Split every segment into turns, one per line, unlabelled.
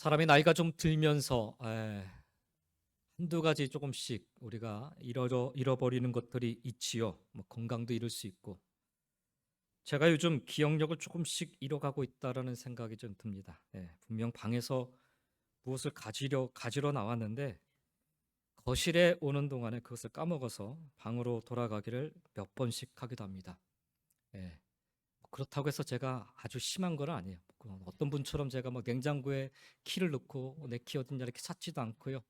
사람이 나이가 좀 들면서 한두 가지 조금씩 우리가 잃어버리는 것들이 있지요. 뭐 건강도 잃을 수 있고. 제가 요즘 기억력을 조금씩 잃어가고 있다라는 생각이 좀 듭니다. 분명 방에서 무엇을 가지러 나왔는데 거실에 오는 동안에 그것을 까먹어서 방으로 돌아가기를 몇 번씩 하기도 합니다. 예. 그렇다고 해서 제가 아주 심한 건 아니에요. 어떤 분처럼 제가 막 냉장고에 키를 넣고 내 키 어딨냐 이렇게 찾지도 않고요.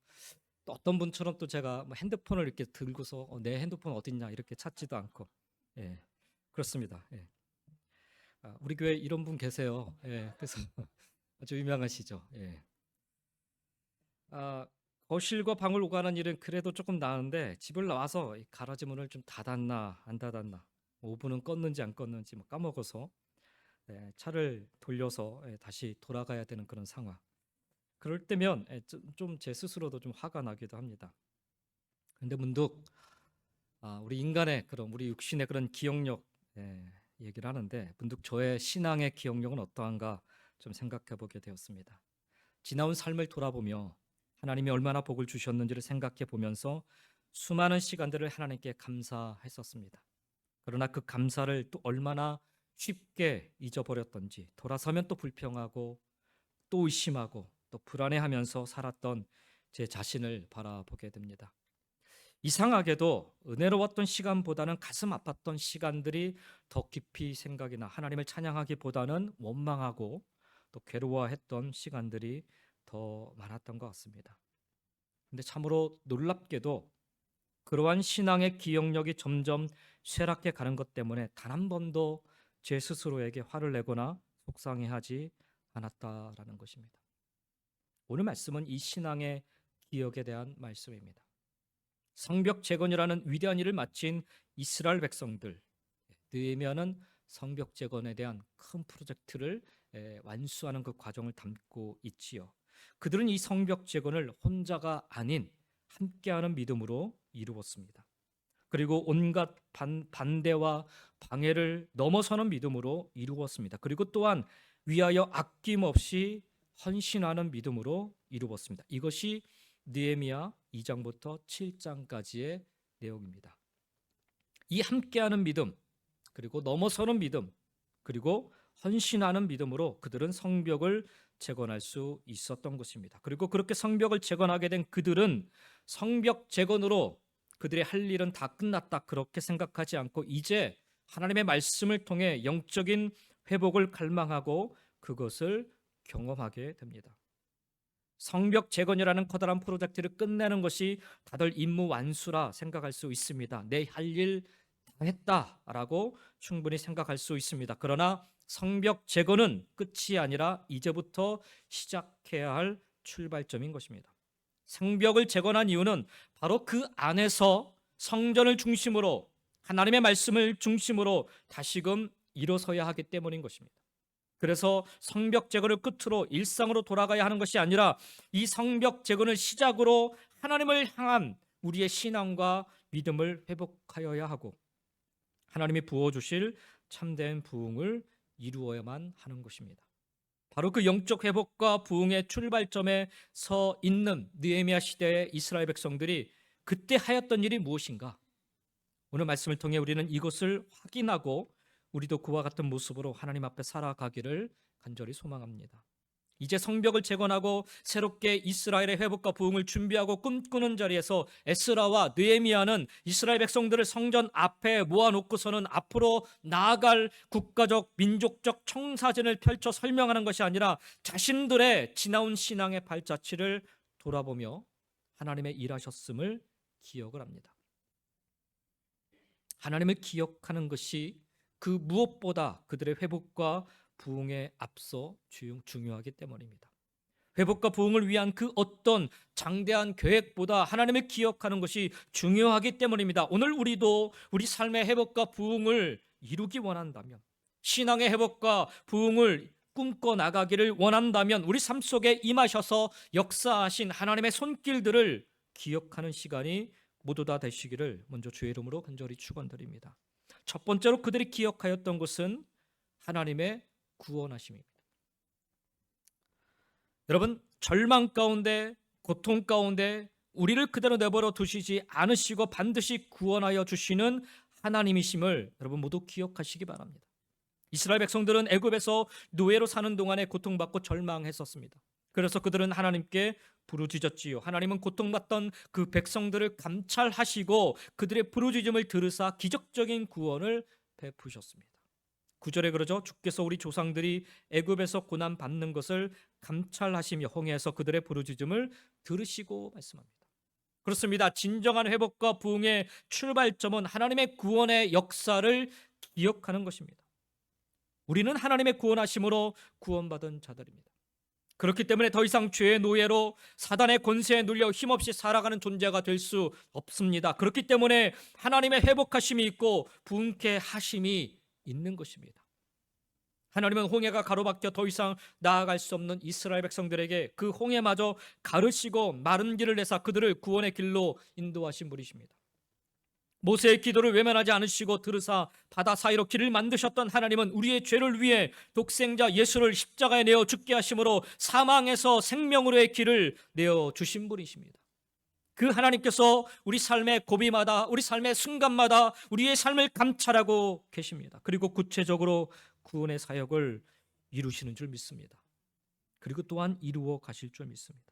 또 어떤 분처럼 또 제가 뭐 핸드폰을 이렇게 들고서 내 핸드폰 어딨냐 이렇게 찾지도 않고. 예, 그렇습니다. 예. 우리 교회 이런 분 계세요. 예, 그래서 아주 유명하시죠. 예. 아, 거실과 방을 오가는 일은 그래도 조금 나은데 집을 나와서 이 가라지 문을 좀 닫았나 안 닫았나, 오븐은 껐는지 안 껐는지 뭐 까먹어서 차를 돌려서 다시 돌아가야 되는 그런 상황. 그럴 때면 좀 제 스스로도 좀 화가 나기도 합니다. 근데 문득 우리 인간의 그런, 우리 육신의 그런 기억력 얘기를 하는데, 문득 저의 신앙의 기억력은 어떠한가 좀 생각해 보게 되었습니다. 지나온 삶을 돌아보며 하나님이 얼마나 복을 주셨는지를 생각해 보면서 수많은 시간들을 하나님께 감사했었습니다. 그러나 그 감사를 또 얼마나 쉽게 잊어버렸던지, 돌아서면 또 불평하고 또 의심하고 또 불안해하면서 살았던 제 자신을 바라보게 됩니다. 이상하게도 은혜로웠던 시간보다는 가슴 아팠던 시간들이 더 깊이 생각이 나, 하나님을 찬양하기보다는 원망하고 또 괴로워했던 시간들이 더 많았던 것 같습니다. 근데 참으로 놀랍게도 그러한 신앙의 기억력이 점점 쇠락해 가는 것 때문에 단 한 번도 제 스스로에게 화를 내거나 속상해하지 않았다라는 것입니다. 오늘 말씀은 이 신앙의 기억에 대한 말씀입니다. 성벽 재건이라는 위대한 일을 마친 이스라엘 백성들, 느헤미야는 성벽 재건에 대한 큰 프로젝트를 완수하는 그 과정을 담고 있지요. 그들은 이 성벽 재건을 혼자가 아닌 함께하는 믿음으로 이루었습니다. 그리고 온갖 반대와 방해를 넘어서는 믿음으로 이루었습니다. 그리고 또한 위하여 아낌없이 헌신하는 믿음으로 이루었습니다. 이것이 느헤미야 2장부터 7장까지의 내용입니다. 이 함께하는 믿음, 그리고 넘어서는 믿음, 그리고 헌신하는 믿음으로 그들은 성벽을 재건할 수 있었던 것입니다. 그리고 그렇게 성벽을 재건하게 된 그들은 성벽 재건으로 그들의 할 일은 다 끝났다 그렇게 생각하지 않고 이제 하나님의 말씀을 통해 영적인 회복을 갈망하고 그것을 경험하게 됩니다. 성벽 재건이라는 커다란 프로젝트를 끝내는 것이 다들 임무 완수라 생각할 수 있습니다. 내 할 일 다 했다라고 충분히 생각할 수 있습니다. 그러나 성벽 재건은 끝이 아니라 이제부터 시작해야 할 출발점인 것입니다. 성벽을 재건한 이유는 바로 그 안에서 성전을 중심으로, 하나님의 말씀을 중심으로 다시금 일어서야 하기 때문인 것입니다. 그래서 성벽 재건을 끝으로 일상으로 돌아가야 하는 것이 아니라 이 성벽 재건을 시작으로 하나님을 향한 우리의 신앙과 믿음을 회복하여야 하고 하나님이 부어주실 참된 부흥을 이루어야만 하는 것입니다. 바로 그 영적 회복과 부흥의 출발점에 서 있는 느헤미야 시대의 이스라엘 백성들이 그때 하였던 일이 무엇인가? 오늘 말씀을 통해 우리는 이것을 확인하고 우리도 그와 같은 모습으로 하나님 앞에 살아가기를 간절히 소망합니다. 이제 성벽을 재건하고 새롭게 이스라엘의 회복과 부흥을 준비하고 꿈꾸는 자리에서 에스라와 느헤미야는 이스라엘 백성들을 성전 앞에 모아놓고서는 앞으로 나아갈 국가적 민족적 청사진을 펼쳐 설명하는 것이 아니라 자신들의 지나온 신앙의 발자취를 돌아보며 하나님의 일하셨음을 기억을 합니다. 하나님을 기억하는 것이 그 무엇보다 그들의 회복과 부흥에 앞서 중요하기 때문입니다. 회복과 부흥을 위한 그 어떤 장대한 계획보다 하나님을 기억하는 것이 중요하기 때문입니다. 오늘 우리도 우리 삶의 회복과 부흥을 이루기 원한다면, 신앙의 회복과 부흥을 꿈꿔 나가기를 원한다면 우리 삶 속에 임하셔서 역사하신 하나님의 손길들을 기억하는 시간이 모두 다 되시기를 먼저 주의 이름으로 간절히 축원드립니다. 첫 번째로 그들이 기억하였던 것은 하나님의 구원하심입니다. 여러분, 절망 가운데, 고통 가운데 우리를 그대로 내버려 두시지 않으시고 반드시 구원하여 주시는 하나님이심을 여러분 모두 기억하시기 바랍니다. 이스라엘 백성들은 애굽에서 노예로 사는 동안에 고통받고 절망했었습니다. 그래서 그들은 하나님께 부르짖었지요. 하나님은 고통받던 그 백성들을 감찰하시고 그들의 부르짖음을 들으사 기적적인 구원을 베푸셨습니다. 9절에 그러죠. 주께서 우리 조상들이 애굽에서 고난 받는 것을 감찰하시며 홍해에서 그들의 부르짖음을 들으시고 말씀합니다. 그렇습니다. 진정한 회복과 부흥의 출발점은 하나님의 구원의 역사를 기억하는 것입니다. 우리는 하나님의 구원하심으로 구원받은 자들입니다. 그렇기 때문에 더 이상 죄의 노예로 사단의 권세에 눌려 힘없이 살아가는 존재가 될 수 없습니다. 그렇기 때문에 하나님의 회복하심이 있고 부흥케 하심이 있는 것입니다. 하나님은 홍해가 가로막혀 더 이상 나아갈 수 없는 이스라엘 백성들에게 그 홍해마저 가르시고 마른 길을 내사 그들을 구원의 길로 인도하신 분이십니다. 모세의 기도를 외면하지 않으시고 들으사 바다 사이로 길을 만드셨던 하나님은 우리의 죄를 위해 독생자 예수를 십자가에 내어 죽게 하심으로 사망에서 생명으로의 길을 내어 주신 분이십니다. 그 하나님께서 우리 삶의 고비마다, 우리 삶의 순간마다 우리의 삶을 감찰하고 계십니다. 그리고 구체적으로 구원의 사역을 이루시는 줄 믿습니다. 그리고 또한 이루어 가실 줄 믿습니다.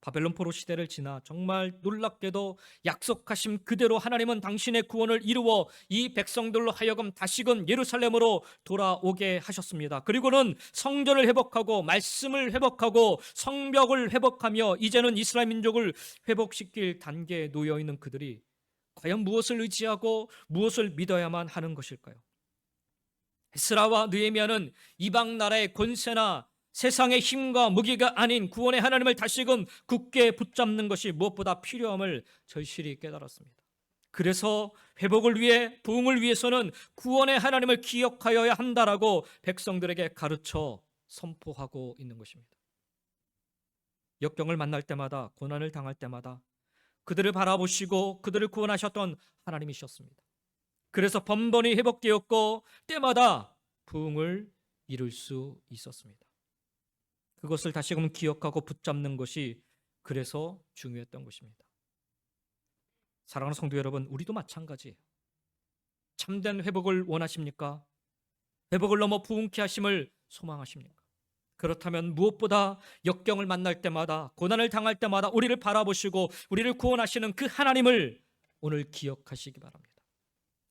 바벨론 포로 시대를 지나 정말 놀랍게도 약속하신 그대로 하나님은 당신의 구원을 이루어 이 백성들로 하여금 다시금 예루살렘으로 돌아오게 하셨습니다. 그리고는 성전을 회복하고 말씀을 회복하고 성벽을 회복하며 이제는 이스라엘 민족을 회복시킬 단계에 놓여 있는 그들이 과연 무엇을 의지하고 무엇을 믿어야만 하는 것일까요? 에스라와 느헤미야는 이방 나라의 권세나 세상의 힘과 무기가 아닌 구원의 하나님을 다시금 굳게 붙잡는 것이 무엇보다 필요함을 절실히 깨달았습니다. 그래서 회복을 위해, 부흥을 위해서는 구원의 하나님을 기억하여야 한다라고 백성들에게 가르쳐 선포하고 있는 것입니다. 역경을 만날 때마다, 고난을 당할 때마다 그들을 바라보시고 그들을 구원하셨던 하나님이셨습니다. 그래서 번번이 회복되었고 때마다 부흥을 이룰 수 있었습니다. 그것을 다시금 기억하고 붙잡는 것이 그래서 중요했던 것입니다. 사랑하는 성도 여러분, 우리도 마찬가지예요. 참된 회복을 원하십니까? 회복을 넘어 부흥케 하심을 소망하십니까? 그렇다면 무엇보다 역경을 만날 때마다, 고난을 당할 때마다 우리를 바라보시고 우리를 구원하시는 그 하나님을 오늘 기억하시기 바랍니다.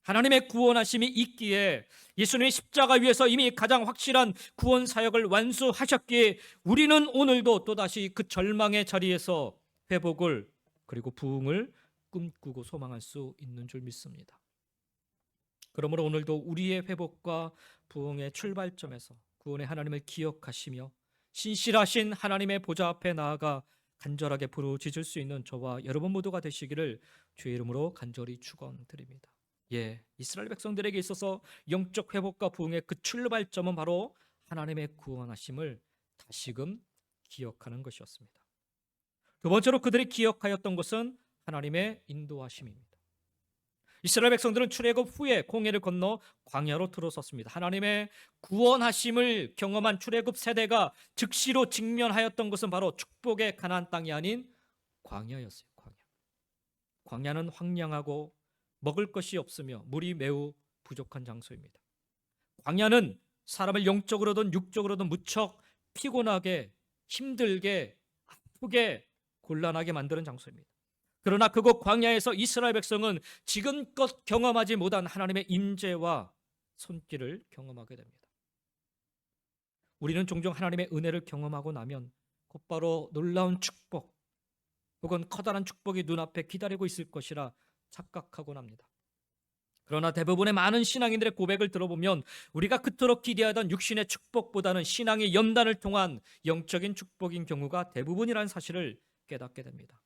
하나님의 구원하심이 있기에 예수님의 십자가 위에서 이미 가장 확실한 구원 사역을 완수하셨기에 우리는 오늘도 또다시 그 절망의 자리에서 회복을 그리고 부흥을 꿈꾸고 소망할 수 있는 줄 믿습니다. 그러므로 오늘도 우리의 회복과 부흥의 출발점에서 구원의 하나님을 기억하시며 신실하신 하나님의 보좌 앞에 나아가 간절하게 부르짖을 수 있는 저와 여러분 모두가 되시기를 주의 이름으로 간절히 축원드립니다. 이스라엘 백성들에게 있어서 영적 회복과 부흥의 그 출발점은 바로 하나님의 구원하심을 다시금 기억하는 것이었습니다. 두 번째로 그들이 기억하였던 것은 하나님의 인도하심입니다. 이스라엘 백성들은 출애굽 후에 홍해를 건너 광야로 들어섰습니다. 하나님의 구원하심을 경험한 출애굽 세대가 즉시로 직면하였던 것은 바로 축복의 가나안 땅이 아닌 광야였어요. 광야는 황량하고 먹을 것이 없으며 물이 매우 부족한 장소입니다. 광야는 사람을 영적으로든 육적으로든 무척 피곤하게, 힘들게, 아프게, 곤란하게 만드는 장소입니다. 그러나 그곳 광야에서 이스라엘 백성은 지금껏 경험하지 못한 하나님의 임재와 손길을 경험하게 됩니다. 우리는 종종 하나님의 은혜를 경험하고 나면 곧바로 놀라운 축복 혹은 커다란 축복이 눈앞에 기다리고 있을 것이라 착각하곤 합니다. 그러나 대부분의 많은 신앙인들의 고백을 들어보면 우리가 그토록 기대하던 육신의 축복보다는 신앙의 연단을 통한 영적인 축복인 경우가 대부분이라는 사실을 깨닫게 됩니다.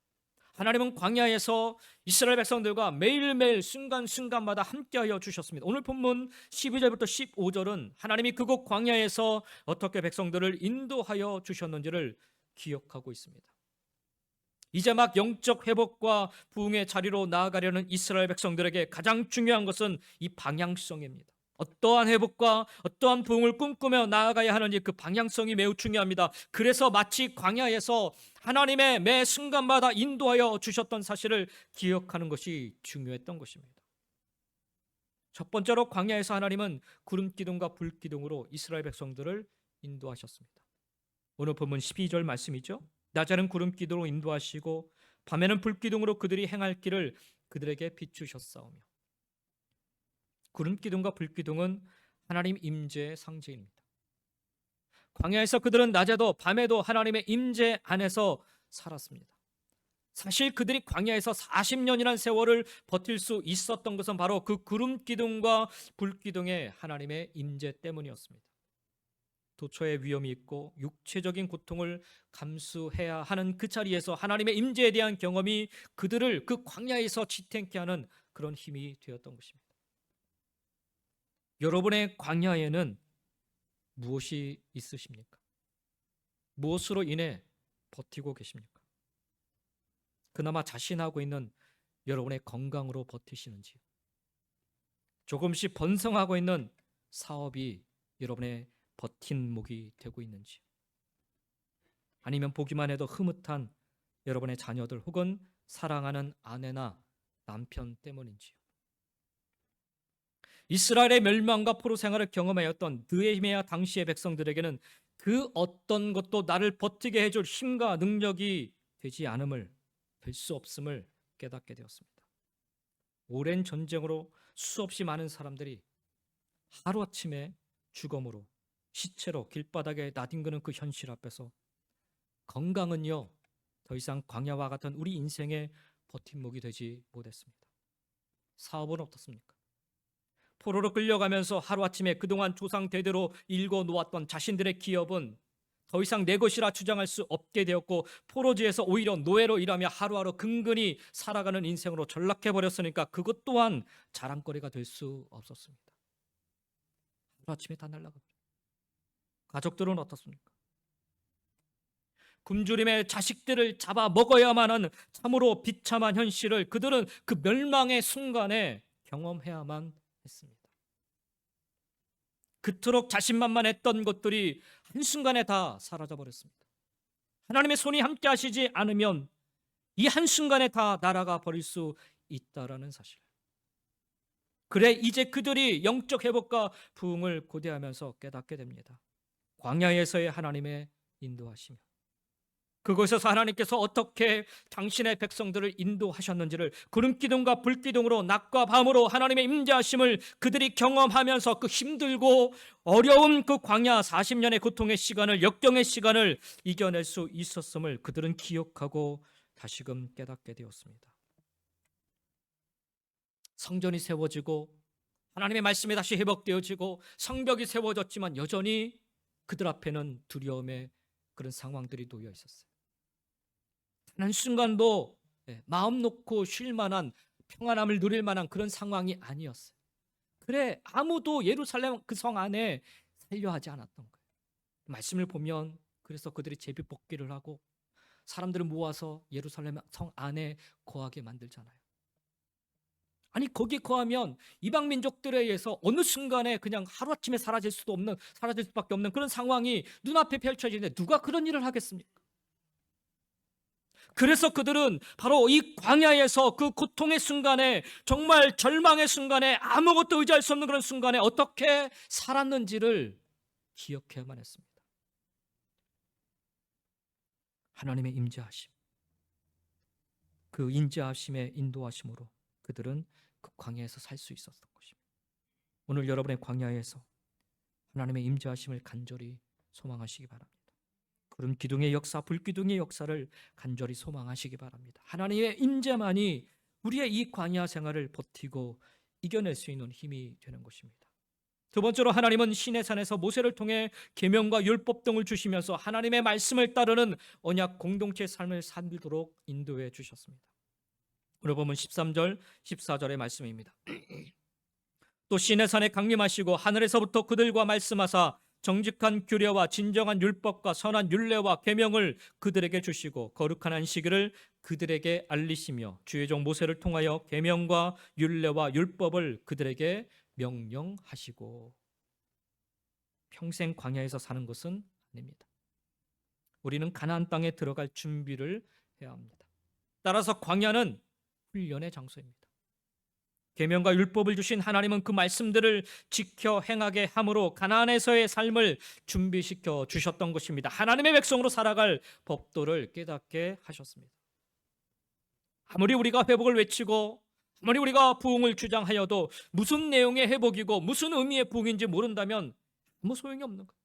하나님은 광야에서 이스라엘 백성들과 매일매일 순간순간마다 함께하여 주셨습니다. 오늘 본문 12절부터 15절은 하나님이 그곳 광야에서 어떻게 백성들을 인도하여 주셨는지를 기억하고 있습니다. 이제 막 영적 회복과 부흥의 자리로 나아가려는 이스라엘 백성들에게 가장 중요한 것은 이 방향성입니다. 어떠한 회복과 어떠한 부흥을 꿈꾸며 나아가야 하는지 그 방향성이 매우 중요합니다. 그래서 마치 광야에서 하나님의 매 순간마다 인도하여 주셨던 사실을 기억하는 것이 중요했던 것입니다. 첫 번째로 광야에서 하나님은 구름 기둥과 불 기둥으로 이스라엘 백성들을 인도하셨습니다. 오늘 본문 12절 말씀이죠. 낮에는 구름 기둥으로 인도하시고 밤에는 불 기둥으로 그들이 행할 길을 그들에게 비추셨사오며. 구름 기둥과 불 기둥은 하나님 임재의 상징입니다. 광야에서 그들은 낮에도 밤에도 하나님의 임재 안에서 살았습니다. 사실 그들이 광야에서 40년이라는 세월을 버틸 수 있었던 것은 바로 그 구름 기둥과 불 기둥의 하나님의 임재 때문이었습니다. 도처의 위험이 있고 육체적인 고통을 감수해야 하는 그 자리에서 하나님의 임재에 대한 경험이 그들을 그 광야에서 지탱케 하는 그런 힘이 되었던 것입니다. 여러분의 광야에는 무엇이 있으십니까? 무엇으로 인해 버티고 계십니까? 그나마 자신하고 있는 여러분의 건강으로 버티시는지요? 조금씩 번성하고 있는 사업이 여러분의 버팀목이 되고 있는지요? 아니면 보기만 해도 흐뭇한 여러분의 자녀들 혹은 사랑하는 아내나 남편 때문인지요? 이스라엘의 멸망과 포로 생활을 경험하였던 느헤미야 당시의 백성들에게는 그 어떤 것도 나를 버티게 해줄 힘과 능력이 되지 않음을, 될 수 없음을 깨닫게 되었습니다. 오랜 전쟁으로 수없이 많은 사람들이 하루아침에 죽음으로, 시체로 길바닥에 나뒹구는 그 현실 앞에서 건강은요, 더 이상 광야와 같은 우리 인생의 버팀목이 되지 못했습니다. 사업은 어떻습니까? 포로로 끌려가면서 하루아침에 그동안 조상 대대로 일궈 놓았던 자신들의 기업은 더 이상 내 것이라 주장할 수 없게 되었고, 포로지에서 오히려 노예로 일하며 하루하루 근근히 살아가는 인생으로 전락해버렸으니까 그것 또한 자랑거리가 될 수 없었습니다. 하루아침에 다 날아가버려요. 가족들은 어떻습니까? 굶주림의 자식들을 잡아 먹어야만 하는 참으로 비참한 현실을 그들은 그 멸망의 순간에 경험해야만 했습니다. 그토록 자신만만했던 것들이 한순간에 다 사라져버렸습니다. 하나님의 손이 함께 하시지 않으면 이 한순간에 다 날아가 버릴 수 있다라는 사실. 그래 이제 그들이 영적 회복과 부흥을 고대하면서 깨닫게 됩니다. 광야에서의 하나님의 인도하시며 그곳에서 하나님께서 어떻게 당신의 백성들을 인도하셨는지를 구름기둥과 불기둥으로 낮과 밤으로 하나님의 임재하심을 그들이 경험하면서 그 힘들고 어려운 그 광야 40년의 고통의 시간을, 역경의 시간을 이겨낼 수 있었음을 그들은 기억하고 다시금 깨닫게 되었습니다. 성전이 세워지고 하나님의 말씀이 다시 회복되어지고 성벽이 세워졌지만 여전히 그들 앞에는 두려움의 그런 상황들이 놓여 있었어요. 한순간도 마음 놓고 쉴 만한 평안함을 누릴 만한 그런 상황이 아니었어요. 그래 아무도 예루살렘 그 성 안에 살려 하지 않았던 거예요. 말씀을 보면 그래서 그들이 제비뽑기를 하고 사람들을 모아서 예루살렘 성 안에 거하게 만들잖아요. 아니 거기 거하면 이방 민족들에 의해서 어느 순간에 그냥 하루아침에 사라질 수밖에 없는 그런 상황이 눈앞에 펼쳐지는데 누가 그런 일을 하겠습니까? 그래서 그들은 바로 이 광야에서 그 고통의 순간에, 정말 절망의 순간에, 아무것도 의지할 수 없는 그런 순간에 어떻게 살았는지를 기억해야만 했습니다. 하나님의 임재하심, 그 임재하심의 인도하심으로 그들은 그 광야에서 살 수 있었던 것입니다. 오늘 여러분의 광야에서 하나님의 임재하심을 간절히 소망하시기 바랍니다. 구름 기둥의 역사, 불 기둥의 역사를 간절히 소망하시기 바랍니다. 하나님의 임재만이 우리의 이 광야 생활을 버티고 이겨낼 수 있는 힘이 되는 것입니다. 두 번째로 하나님은 시내산에서 모세를 통해 계명과 율법 등을 주시면서 하나님의 말씀을 따르는 언약 공동체의 삶을 살도록 인도해 주셨습니다. 오늘 보면 13절, 14절의 말씀입니다. 또 시내산에 강림하시고 하늘에서부터 그들과 말씀하사 정직한 규례와 진정한 율법과 선한 율례와 계명을 그들에게 주시고 거룩한 안식일을 그들에게 알리시며 주의 종 모세를 통하여 계명과 율례와 율법을 그들에게 명령하시고. 평생 광야에서 사는 것은 아닙니다. 우리는 가나안 땅에 들어갈 준비를 해야 합니다. 따라서 광야는 훈련의 장소입니다. 계명과 율법을 주신 하나님은 그 말씀들을 지켜 행하게 함으로 가나안에서의 삶을 준비시켜 주셨던 것입니다. 하나님의 백성으로 살아갈 법도를 깨닫게 하셨습니다. 아무리 우리가 회복을 외치고 아무리 우리가 부흥을 주장하여도 무슨 내용의 회복이고 무슨 의미의 부흥인지 모른다면 아무 소용이 없는 거예요.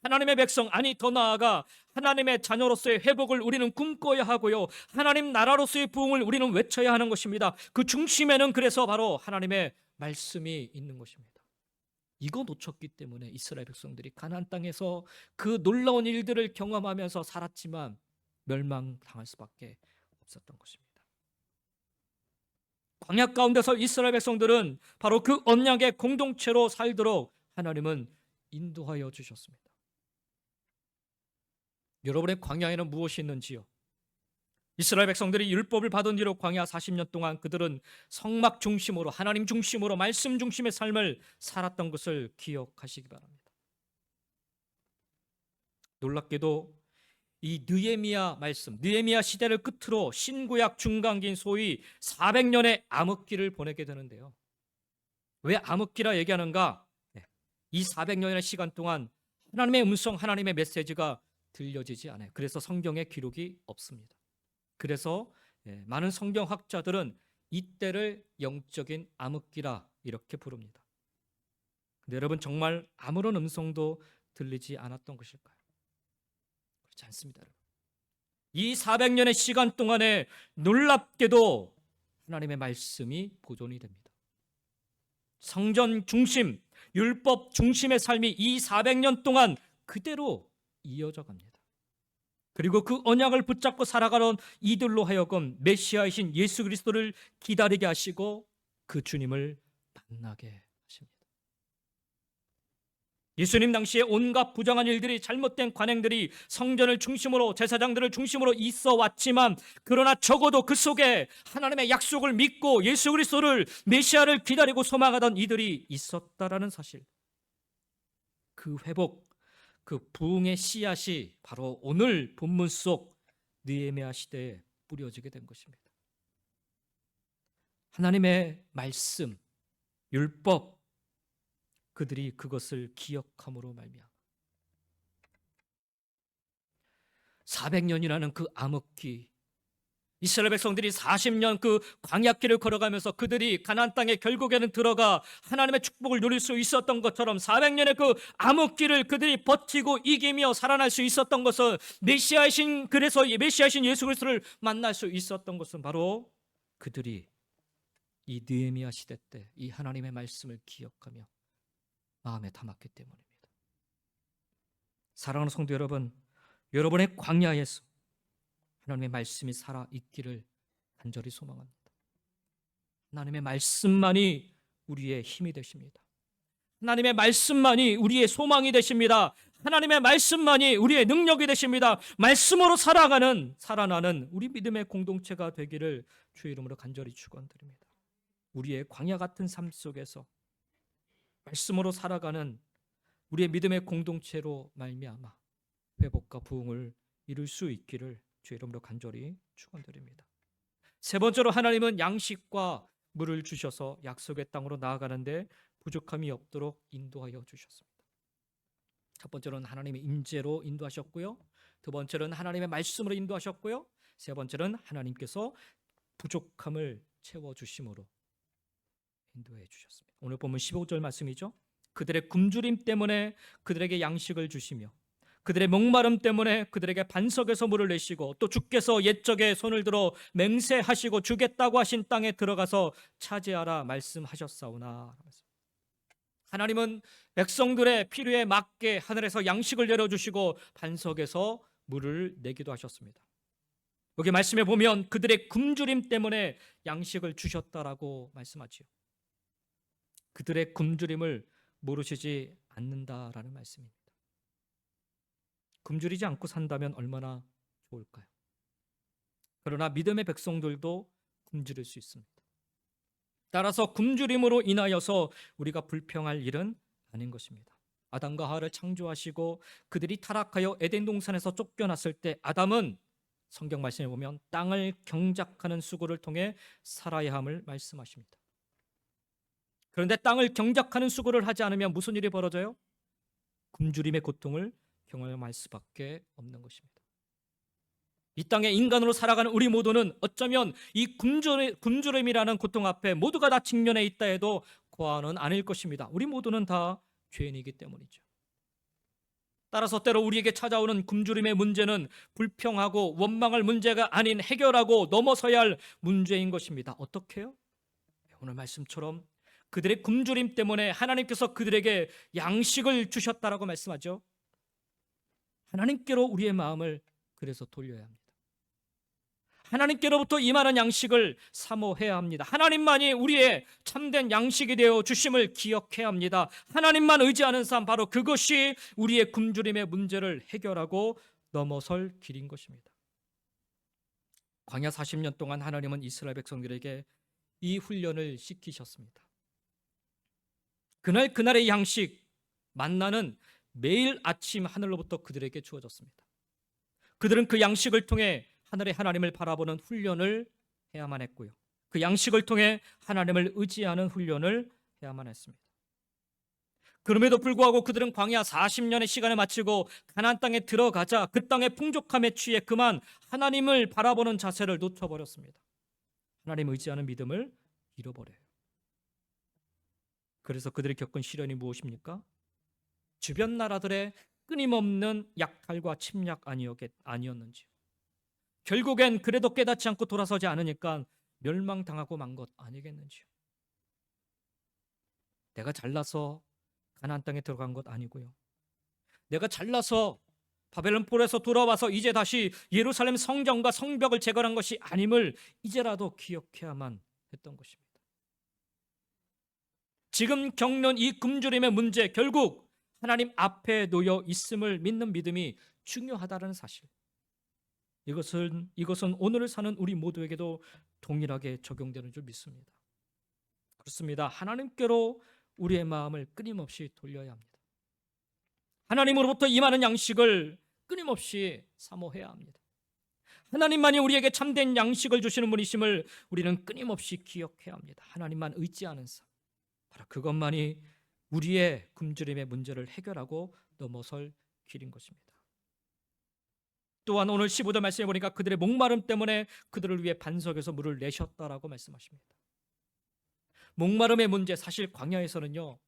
하나님의 백성, 아니 더 나아가 하나님의 자녀로서의 회복을 우리는 꿈꿔야 하고요, 하나님 나라로서의 부흥을 우리는 외쳐야 하는 것입니다. 그 중심에는 그래서 바로 하나님의 말씀이 있는 것입니다. 이거 놓쳤기 때문에 이스라엘 백성들이 가나안 땅에서 그 놀라운 일들을 경험하면서 살았지만 멸망당할 수밖에 없었던 것입니다. 광야 가운데서 이스라엘 백성들은 바로 그 언약의 공동체로 살도록 하나님은 인도하여 주셨습니다. 여러분의 광야에는 무엇이 있는지요? 이스라엘 백성들이 율법을 받은 뒤로 광야 40년 동안 그들은 성막 중심으로, 하나님 중심으로, 말씀 중심의 삶을 살았던 것을 기억하시기 바랍니다. 놀랍게도 이 느헤미야 말씀, 느헤미야 시대를 끝으로 신구약 중간기인 소위 400년의 암흑기를 보내게 되는데요. 왜 암흑기라 얘기하는가? 이 400년의 시간 동안 하나님의 음성, 하나님의 메시지가 들려지지 않아요. 그래서 성경에 기록이 없습니다. 그래서 많은 성경학자들은 이때를 영적인 암흑기라 이렇게 부릅니다. 근데 여러분, 정말 아무런 음성도 들리지 않았던 것일까요? 그렇지 않습니다. 여러분. 이 400년의 시간 동안에 놀랍게도 하나님의 말씀이 보존이 됩니다. 성전 중심, 율법 중심의 삶이 이 400년 동안 그대로 이어져 갑니다. 그리고 그 언약을 붙잡고 살아가는 이들로 하여금 메시아이신 예수 그리스도를 기다리게 하시고 그 주님을 만나게 하십니다. 예수님 당시에 온갖 부정한 일들이, 잘못된 관행들이 성전을 중심으로, 제사장들을 중심으로 있어 왔지만, 그러나 적어도 그 속에 하나님의 약속을 믿고 예수 그리스도를, 메시아를 기다리고 소망하던 이들이 있었다라는 사실, 그 회복, 그 부흥의 씨앗이 바로 오늘 본문 속 느헤미야 시대에 뿌려지게 된 것입니다. 하나님의 말씀, 율법, 그들이 그것을 기억함으로 말미암아 400년이라는 그 암흑기, 이스라엘 백성들이 40년 그 광야길을 걸어가면서 그들이 가나안 땅에 결국에는 들어가 하나님의 축복을 누릴 수 있었던 것처럼 400년의 그 암흑기를 그들이 버티고 이기며 살아날 수 있었던 것은 그래서 메시아이신 예수 그리스도를 만날 수 있었던 것은 바로 그들이 이 느헤미야 시대 때 이 하나님의 말씀을 기억하며 마음에 담았기 때문입니다. 사랑하는 성도 여러분, 여러분의 광야에서 하나님의 말씀이 살아있기를 간절히 소망합니다. 하나님의 말씀만이 우리의 힘이 되십니다. 하나님의 말씀만이 우리의 소망이 되십니다. 하나님의 말씀만이 우리의 능력이 되십니다. 말씀으로 살아나는 우리 믿음의 공동체가 되기를 주의 이름으로 간절히 축원드립니다. 우리의 광야 같은 삶 속에서 말씀으로 살아가는 우리의 믿음의 공동체로 말미암아 회복과 부흥을 이룰 수 있기를 주의 이름으로 간절히 축원드립니다. 세 번째로, 하나님은 양식과 물을 주셔서 약속의 땅으로 나아가는데 부족함이 없도록 인도하여 주셨습니다. 첫 번째로는 하나님의 임재로 인도하셨고요, 두 번째로는 하나님의 말씀으로 인도하셨고요, 세 번째로는 하나님께서 부족함을 채워주심으로 인도해 주셨습니다. 오늘 보면 15절 말씀이죠. 그들의 굶주림 때문에 그들에게 양식을 주시며 그들의 목마름 때문에 그들에게 반석에서 물을 내시고, 또 주께서 옛적에 손을 들어 맹세하시고 주겠다고 하신 땅에 들어가서 차지하라 말씀하셨사오나. 하나님은 백성들의 필요에 맞게 하늘에서 양식을 내려주시고 반석에서 물을 내기도 하셨습니다. 여기 말씀에 보면 그들의 굶주림 때문에 양식을 주셨다라고 말씀하지요. 그들의 굶주림을 모르시지 않는다라는 말씀입니다. 굶주리지 않고 산다면 얼마나 좋을까요? 그러나 믿음의 백성들도 굶주릴 수 있습니다. 따라서 굶주림으로 인하여서 우리가 불평할 일은 아닌 것입니다. 아담과 하와를 창조하시고 그들이 타락하여 에덴 동산에서 쫓겨났을 때 아담은 성경 말씀에 보면 땅을 경작하는 수고를 통해 살아야 함을 말씀하십니다. 그런데 땅을 경작하는 수고를 하지 않으면 무슨 일이 벌어져요? 굶주림의 고통을 경험할 수밖에 없는 것입니다. 이 땅에 인간으로 살아가는 우리 모두는 어쩌면 이 굶주림이라는 고통 앞에 모두가 다 직면해 있다 해도 과언은 아닐 것입니다. 우리 모두는 다 죄인이기 때문이죠. 따라서 때로 우리에게 찾아오는 굶주림의 문제는 불평하고 원망할 문제가 아닌 해결하고 넘어서야 할 문제인 것입니다. 어떻게요? 오늘 말씀처럼 그들의 굶주림 때문에 하나님께서 그들에게 양식을 주셨다라고 말씀하죠. 하나님께로 우리의 마음을 그래서 돌려야 합니다. 하나님께로부터 임하는 양식을 사모해야 합니다. 하나님만이 우리의 참된 양식이 되어 주심을 기억해야 합니다. 하나님만 의지하는 삶, 바로 그것이 우리의 굶주림의 문제를 해결하고 넘어설 길인 것입니다. 광야 40년 동안 하나님은 이스라엘 백성들에게 이 훈련을 시키셨습니다. 그날의 양식, 만나는 매일 아침 하늘로부터 그들에게 주어졌습니다. 그들은 그 양식을 통해 하늘의 하나님을 바라보는 훈련을 해야만 했고요. 그 양식을 통해 하나님을 의지하는 훈련을 해야만 했습니다. 그럼에도 불구하고 그들은 광야 40년의 시간을 마치고 가나안 땅에 들어가자 그 땅의 풍족함에 취해 그만 하나님을 바라보는 자세를 놓쳐버렸습니다. 하나님 의지하는 믿음을 잃어버려요. 그래서 그들이 겪은 시련이 무엇입니까? 주변 나라들의 끊임없는 약탈과 침략 아니었는지요. 결국엔 그래도 깨닫지 않고 돌아서지 않으니까 멸망당하고 만 것 아니겠는지요. 내가 잘나서 가나안 땅에 들어간 것 아니고요. 내가 잘나서 바벨론 폴에서 돌아와서 이제 다시 예루살렘 성전과 성벽을 재건한 것이 아님을 이제라도 기억해야만 했던 것입니다. 지금 겪는 이 굶주림의 문제, 결국 하나님 앞에 놓여 있음을 믿는 믿음이 중요하다는 사실. 이것은 오늘을 사는 우리 모두에게도 동일하게 적용되는 줄 믿습니다. 그렇습니다. 하나님께로 우리의 마음을 끊임없이 돌려야 합니다. 하나님으로부터 임하는 양식을 끊임없이 사모해야 합니다. 하나님만이 우리에게 참된 양식을 주시는 분이심을 우리는 끊임없이 기억해야 합니다. 하나님만 의지하는 삶, 바로 그것만이 우리의 굶주림의 문제를 해결하고 넘어설 길인 것입니다. 또한 오늘 15절 말씀해 보니까 그들의 목마름 때문에 그들을 위해 반석에서 물을 내셨다라고 말씀하십니다. 목마름의 문제, 사실 광야에서는요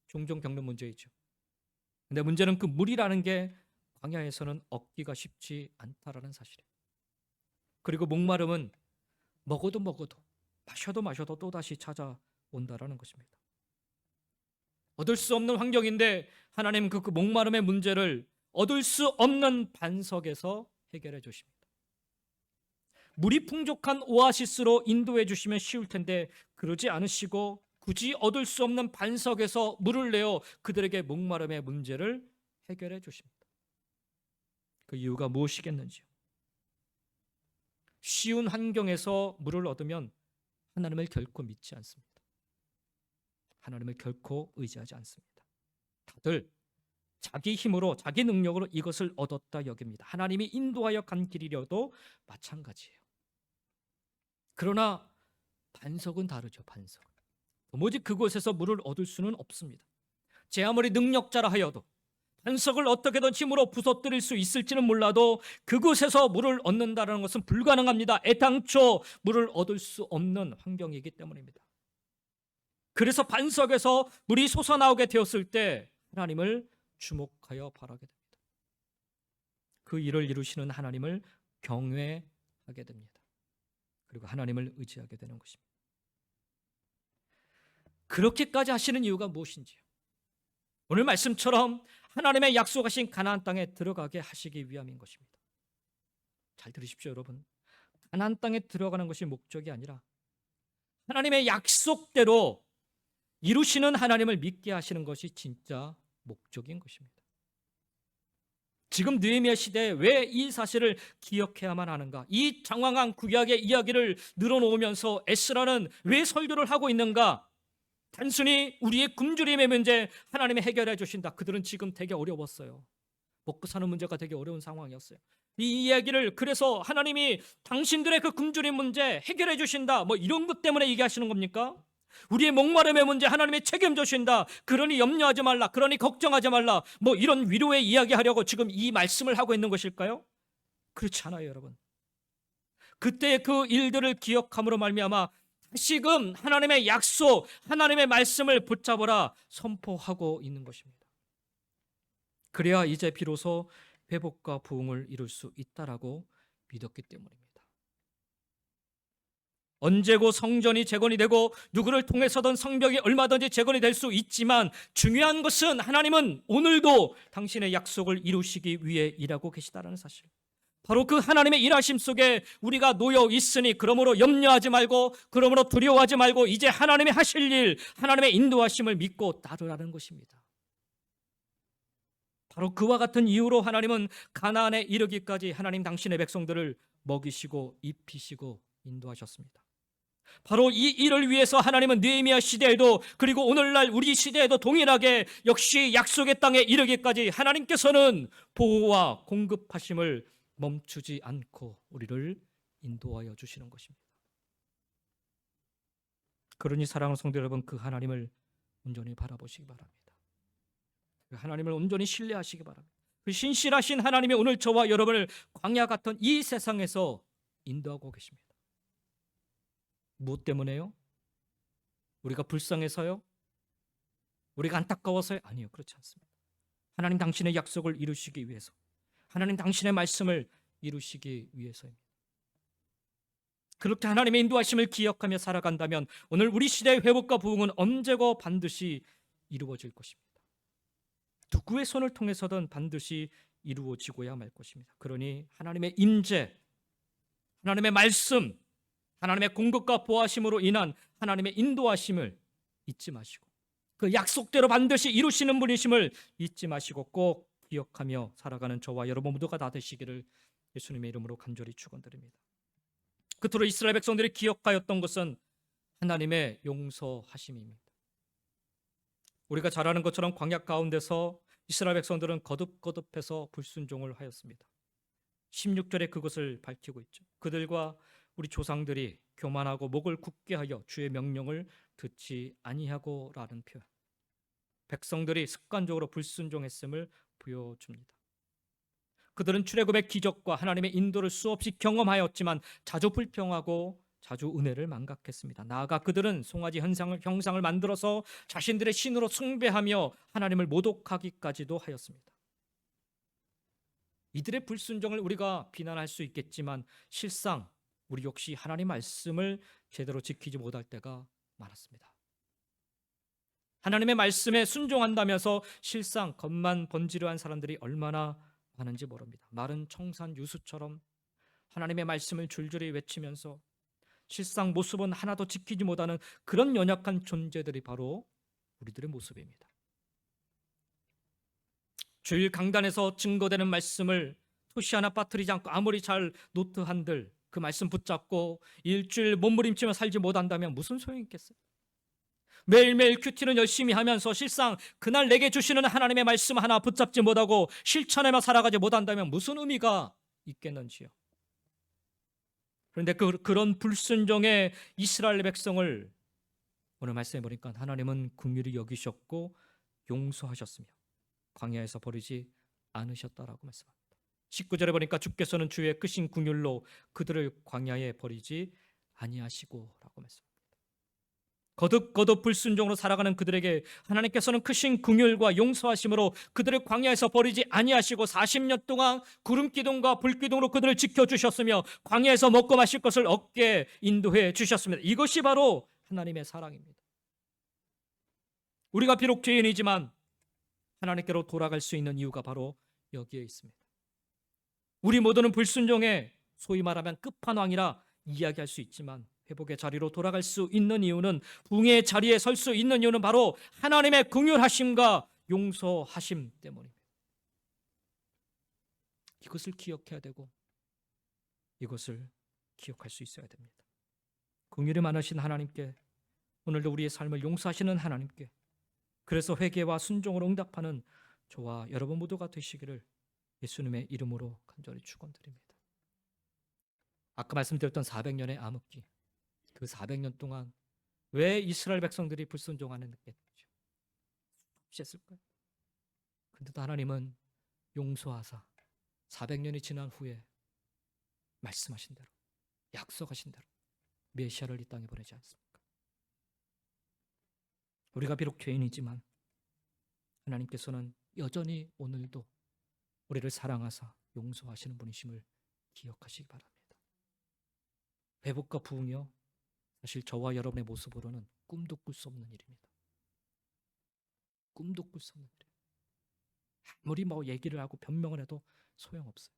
종종 겪는 문제이죠. 근데 문제는 그 물이라는 게 광야에서는 얻기가 쉽지 않다라는 사실이에요. 그리고 목마름은 먹어도 마셔도 또다시 찾아온다라는 것입니다. 얻을 수 없는 환경인데 하나님은 그 목마름의 문제를 얻을 수 없는 반석에서 해결해 주십니다. 물이 풍족한 오아시스로 인도해 주시면 쉬울 텐데 그러지 않으시고 굳이 얻을 수 없는 반석에서 물을 내어 그들에게 목마름의 문제를 해결해 주십니다. 그 이유가 무엇이겠는지요? 쉬운 환경에서 물을 얻으면 하나님을 결코 믿지 않습니다. 하나님을 결코 의지하지 않습니다. 다들 자기 힘으로 자기 능력으로 이것을 얻었다 여깁니다. 하나님이 인도하여 간 길이려도 마찬가지예요. 그러나 반석은 다르죠. 반석. 도무지 그곳에서 물을 얻을 수는 없습니다. 제 아무리 능력자라 하여도 반석을 어떻게든 힘으로 부서뜨릴 수 있을지는 몰라도 그곳에서 물을 얻는다는 것은 불가능합니다. 애당초 물을 얻을 수 없는 환경이기 때문입니다. 그래서 반석에서 물이 솟아나오게 되었을 때 하나님을 주목하여 바라게 됩니다. 그 일을 이루시는 하나님을 경외하게 됩니다. 그리고 하나님을 의지하게 되는 것입니다. 그렇게까지 하시는 이유가 무엇인지요? 오늘 말씀처럼 하나님의 약속하신 가나안 땅에 들어가게 하시기 위함인 것입니다. 잘 들으십시오, 여러분. 가나안 땅에 들어가는 것이 목적이 아니라 하나님의 약속대로 이루시는 하나님을 믿게 하시는 것이 진짜 목적인 것입니다. 지금 느헤미야 시대에 왜 이 사실을 기억해야만 하는가? 이 장황한 구약의 이야기를 늘어놓으면서 에스라는 왜 설교를 하고 있는가? 단순히 우리의 굶주림의 문제 하나님이 해결해 주신다. 그들은 지금 되게 어려웠어요. 먹고 사는 문제가 되게 어려운 상황이었어요. 이 이야기를 그래서 하나님이 당신들의 그 굶주림 문제 해결해 주신다. 뭐 이런 것 때문에 얘기하시는 겁니까? 우리의 목마름의 문제 하나님이 책임져 주신다. 그러니 염려하지 말라. 그러니 걱정하지 말라. 뭐 이런 위로의 이야기하려고 지금 이 말씀을 하고 있는 것일까요? 그렇지 않아요, 여러분. 그때 그 일들을 기억함으로 말미암아 다시금 하나님의 약속, 하나님의 말씀을 붙잡으라 선포하고 있는 것입니다. 그래야 이제 비로소 회복과 부흥을 이룰 수 있다라고 믿었기 때문입니다. 언제고 성전이 재건이 되고 누구를 통해서든 성벽이 얼마든지 재건이 될 수 있지만 중요한 것은 하나님은 오늘도 당신의 약속을 이루시기 위해 일하고 계시다는 사실. 바로 그 하나님의 일하심 속에 우리가 놓여 있으니 그러므로 염려하지 말고 그러므로 두려워하지 말고 이제 하나님이 하실 일, 하나님의 인도하심을 믿고 따르라는 것입니다. 바로 그와 같은 이유로 하나님은 가나안에 이르기까지 하나님 당신의 백성들을 먹이시고 입히시고 인도하셨습니다. 바로 이 일을 위해서 하나님은 느헤미야 시대에도 그리고 오늘날 우리 시대에도 동일하게 역시 약속의 땅에 이르기까지 하나님께서는 보호와 공급하심을 멈추지 않고 우리를 인도하여 주시는 것입니다. 그러니 사랑하는 성도 여러분, 그 하나님을 온전히 바라보시기 바랍니다. 그 하나님을 온전히 신뢰하시기 바랍니다. 그 신실하신 하나님이 오늘 저와 여러분을 광야 같은 이 세상에서 인도하고 계십니다. 무엇 때문에요? 우리가 불쌍해서요? 우리가 안타까워서요? 아니요, 그렇지 않습니다. 하나님 당신의 약속을 이루시기 위해서, 하나님 당신의 말씀을 이루시기 위해서입니다. 그렇게 하나님의 인도하심을 기억하며 살아간다면 오늘 우리 시대의 회복과 부흥은 언제고 반드시 이루어질 것입니다. 누구의 손을 통해서든 반드시 이루어지고야 말 것입니다. 그러니 하나님의 임재, 하나님의 말씀, 하나님의 공급과 보호하심으로 인한 하나님의 인도하심을 잊지 마시고 그 약속대로 반드시 이루시는 분이심을 잊지 마시고 꼭 기억하며 살아가는 저와 여러분 모두가 다 되시기를 예수님의 이름으로 간절히 축원드립니다. 그토록 이스라엘 백성들이 기억하였던 것은 하나님의 용서하심입니다. 우리가 잘 아는 것처럼 광야 가운데서 이스라엘 백성들은 거듭거듭해서 불순종을 하였습니다. 16절에 그것을 밝히고 있죠. 그들과 우리 조상들이 교만하고 목을 굳게 하여 주의 명령을 듣지 아니하고라는 표현. 백성들이 습관적으로 불순종했음을 보여줍니다. 그들은 출애굽의 기적과 하나님의 인도를 수없이 경험하였지만 자주 불평하고 자주 은혜를 망각했습니다. 나아가 그들은 송아지 형상을 만들어서 자신들의 신으로 숭배하며 하나님을 모독하기까지도 하였습니다. 이들의 불순종을 우리가 비난할 수 있겠지만 실상 우리 역시 하나님 말씀을 제대로 지키지 못할 때가 많았습니다. 하나님의 말씀에 순종한다면서 실상 겉만 번지르한 사람들이 얼마나 많은지 모릅니다. 마른 청산 유수처럼 하나님의 말씀을 줄줄이 외치면서 실상 모습은 하나도 지키지 못하는 그런 연약한 존재들이 바로 우리들의 모습입니다. 주일 강단에서 증거되는 말씀을 토시 하나 빠뜨리지 않고 아무리 잘 노트한들 그 말씀 붙잡고 일주일 몸부림치며 살지 못한다면 무슨 소용이 있겠어요? 매일매일 큐티는 열심히 하면서 실상 그날 내게 주시는 하나님의 말씀 하나 붙잡지 못하고 실천하며 살아가지 못한다면 무슨 의미가 있겠는지요? 그런데 그런 불순종의 이스라엘 백성을 오늘 말씀해 보니까 하나님은 긍휼히 여기셨고 용서하셨으며 광야에서 버리지 않으셨다라고 말씀합니다. 19절에 보니까 주께서는 주의 크신 긍휼로 그들을 광야에 버리지 아니하시고라고 말씀합니다. 거듭 불순종으로 살아가는 그들에게 하나님께서는 크신 긍휼과 용서하심으로 그들을 광야에서 버리지 아니하시고 40년 동안 구름 기둥과 불 기둥으로 그들을 지켜주셨으며 광야에서 먹고 마실 것을 얻게 인도해 주셨습니다. 이것이 바로 하나님의 사랑입니다. 우리가 비록 죄인이지만 하나님께로 돌아갈 수 있는 이유가 바로 여기에 있습니다. 우리 모두는 불순종의 소위 말하면 끝판왕이라 이야기할 수 있지만 회복의 자리로 돌아갈 수 있는 이유는 부흥의 자리에 설 수 있는 이유는 바로 하나님의 긍휼하심과 용서하심 때문입니다. 이것을 기억해야 되고 이것을 기억할 수 있어야 됩니다. 긍휼이 많으신 하나님께, 오늘도 우리의 삶을 용서하시는 하나님께, 그래서 회개와 순종으로 응답하는 저와 여러분 모두가 되시기를 예수님의 이름으로 간절히 축원드립니다. 아까 말씀드렸던 400년의 암흑기, 그 400년 동안 왜 이스라엘 백성들이 불순종하는 겠죠? 없이 했을까요? 근데도 하나님은 용서하사 400년이 지난 후에 말씀하신 대로, 약속하신 대로 메시아를 이 땅에 보내지 않습니까? 우리가 비록 죄인이지만 하나님께서는 여전히 오늘도 우리를 사랑하사 용서하시는 분이심을 기억하시기 바랍니다. 회복과 부흥이요, 사실 저와 여러분의 모습으로는 꿈도 꿀 수 없는 일입니다. 꿈도 꿀 수 없는 일이에요. 아무리 얘기를 하고 변명을 해도 소용없어요.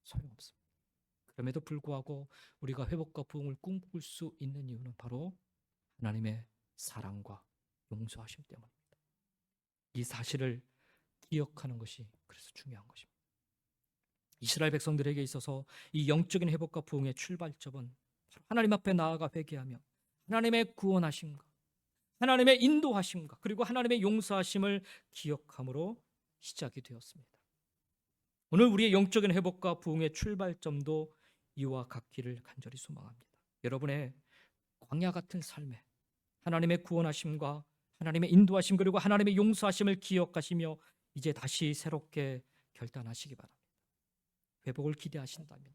소용없습니다. 그럼에도 불구하고 우리가 회복과 부흥을 꿈꿀 수 있는 이유는 바로 하나님의 사랑과 용서하심 때문입니다. 이 사실을 기억하는 것이 그래서 중요한 것입니다. 이스라엘 백성들에게 있어서 이 영적인 회복과 부흥의 출발점은 바로 하나님 앞에 나아가 회개하며 하나님의 구원하심과 하나님의 인도하심과 그리고 하나님의 용서하심을 기억함으로 시작이 되었습니다. 오늘 우리의 영적인 회복과 부흥의 출발점도 이와 같기를 간절히 소망합니다. 여러분의 광야 같은 삶에 하나님의 구원하심과 하나님의 인도하심 그리고 하나님의 용서하심을 기억하시며 이제 다시 새롭게 결단하시기 바랍니다. 회복을 기대하신다면,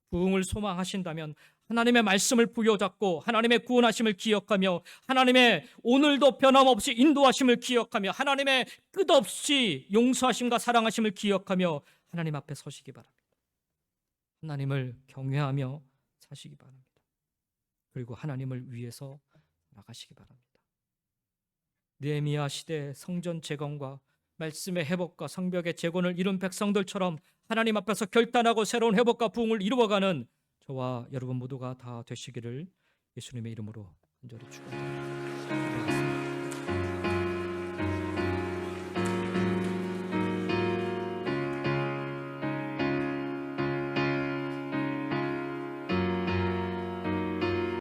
부흥을 소망하신다면 하나님의 말씀을 부여잡고 하나님의 구원하심을 기억하며 하나님의 오늘도 변함없이 인도하심을 기억하며 하나님의 끝없이 용서하심과 사랑하심을 기억하며 하나님 앞에 서시기 바랍니다. 하나님을 경외하며 사시기 바랍니다. 그리고 하나님을 위해서 나가시기 바랍니다. 느헤미야 시대 성전 재건과 말씀의 회복과 성벽의 재건을 이룬 백성들처럼 하나님 앞에서 결단하고 새로운 회복과 부흥을 이루어가는 저와 여러분 모두가 다 되시기를 예수님의 이름으로 간절히 축원합니다.